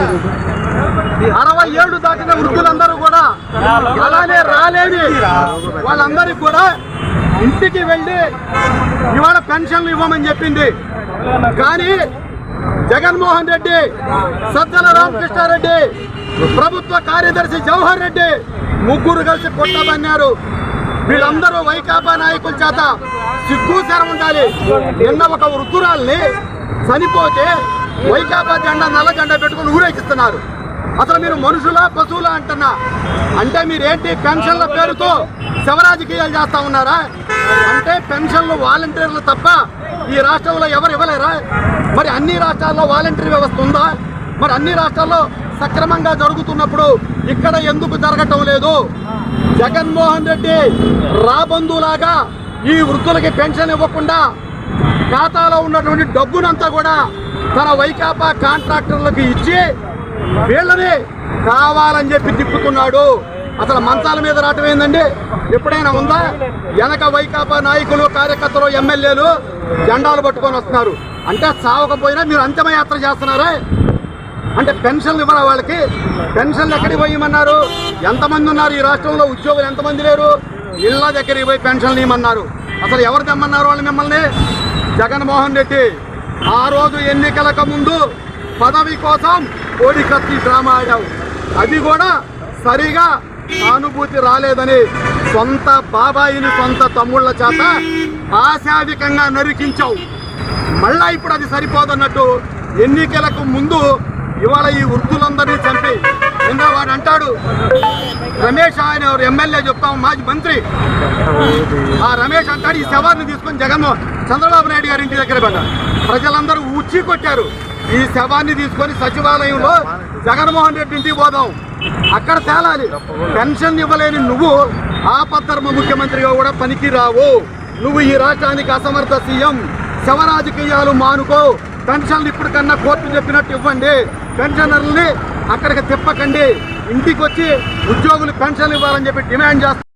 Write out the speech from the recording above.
67 దాటిన వృద్ధులందరూ కూడా అలానే రాలేని వాళ్ళందరికీ కూడా ఇంటికి వెళ్ళి ఇవాళ పెన్షన్లు ఇవ్వమని చెప్పింది. కానీ జగన్మోహన్ రెడ్డి, సజ్జల రామకృష్ణారెడ్డి, ప్రభుత్వ కార్యదర్శి జవహర్ రెడ్డి ముగ్గురు కలిసి కొట్టబన్నారు. వీళ్ళందరూ వైకాపా నాయకుల చేత సిగ్గుశరం ఉండాలి. నిన్న ఒక వృద్ధురాల్ని చనిపోతే వైకాపా జెండా, నల్ల జెండా పెట్టుకుని ఊరేగిస్తున్నారు. అసలు మీరు మనుషులా పశువులా అంటున్నా? అంటే మీరేంటి పెన్షన్ల పేరుతో శవరాజకీయాలు చేస్తా ఉన్నారా? అంటే పెన్షన్లు వాలంటీర్లు తప్ప ఈ రాష్ట్రంలో ఎవరు ఇవ్వలేరా? మరి అన్ని రాష్ట్రాల్లో వాలంటీర్ వ్యవస్థ ఉందా? మరి అన్ని రాష్ట్రాల్లో సక్రమంగా జరుగుతున్నప్పుడు ఇక్కడ ఎందుకు జరగటం లేదు? జగన్మోహన్ రెడ్డి రాబందులాగా ఈ వృద్ధులకి పెన్షన్ ఇవ్వకుండా ఖాతాలో ఉన్నటువంటి డబ్బునంతా కూడా తన వైకాపా కాంట్రాక్టర్లకు ఇచ్చి వీళ్ళని కావాలని చెప్పి తిప్పుతున్నాడు. అసలు మంచాల మీద రావటం ఏందండి? ఎప్పుడైనా ఉందా? వెనక వైకాపా నాయకులు, కార్యకర్తలు, ఎమ్మెల్యేలు జెండాలు పట్టుకొని వస్తున్నారు. అంటే చావకపోయినా మీరు అంతిమయాత్ర చేస్తున్నారా? అంటే పెన్షన్లు ఇవ్వరా వాళ్ళకి? పెన్షన్లు ఎక్కడికి పోయమన్నారు? ఎంతమంది ఉన్నారు ఈ రాష్ట్రంలో? ఉద్యోగులు ఎంతమంది లేరు? ఇళ్ళ దగ్గరికి పోయి పెన్షన్లు ఇవ్వమన్నారు. అసలు ఎవరు తెమ్మన్నారు వాళ్ళు మిమ్మల్ని? జగన్మోహన్ రెడ్డి ఆ రోజు ఎన్నికలకు ముందు పదవి కోసం కోడి కత్తి డ్రామా ఆడావు. అది కూడా సరిగా సానుభూతి రాలేదని సొంత బాబాయిని, సొంత తమ్ముళ్ల చేత ఆశాధికంగా నరికించావు. మళ్ళా ఇప్పుడు అది సరిపోదన్నట్టు ఎన్నికలకు ముందు ఇవాళ ఈ వృద్ధులందరినీ చంపి నిన్న వాడు అంటాడు, రమేష్ ఆయన ఎమ్మెల్యే చెప్తాం, మాజీ మంత్రి, ఆ రమేష్ అంటాడు ఈ శవాన్ని తీసుకొని చంద్రబాబు నాయుడు గారి ఇంటి దగ్గర పెట్టారు. ప్రజలందరూ ఉచ్చి కొట్టారు. ఈ శవాన్ని తీసుకొని సచివాలయంలో జగన్మోహన్ రెడ్డి ఇంటికి పోదాం, అక్కడ తేలాలి. పెన్షన్ ఇవ్వలేని నువ్వు ఆపద్ధర్మ ముఖ్యమంత్రిగా కూడా పనికి రావు. నువ్వు ఈ రాష్ట్రానికి అసమర్థ సీఎం. శవ రాజకీయాలు మానుకో. పెన్షన్లు ఇప్పుడు కన్నా కోర్టు చెప్పినట్టు ఇవ్వండి. పెన్షనర్లని అక్కడికి తిప్పకండి. ఇంటికి వచ్చి ఉద్యోగులు పెన్షన్లు ఇవ్వాలని చెప్పి డిమాండ్ చేస్తారు.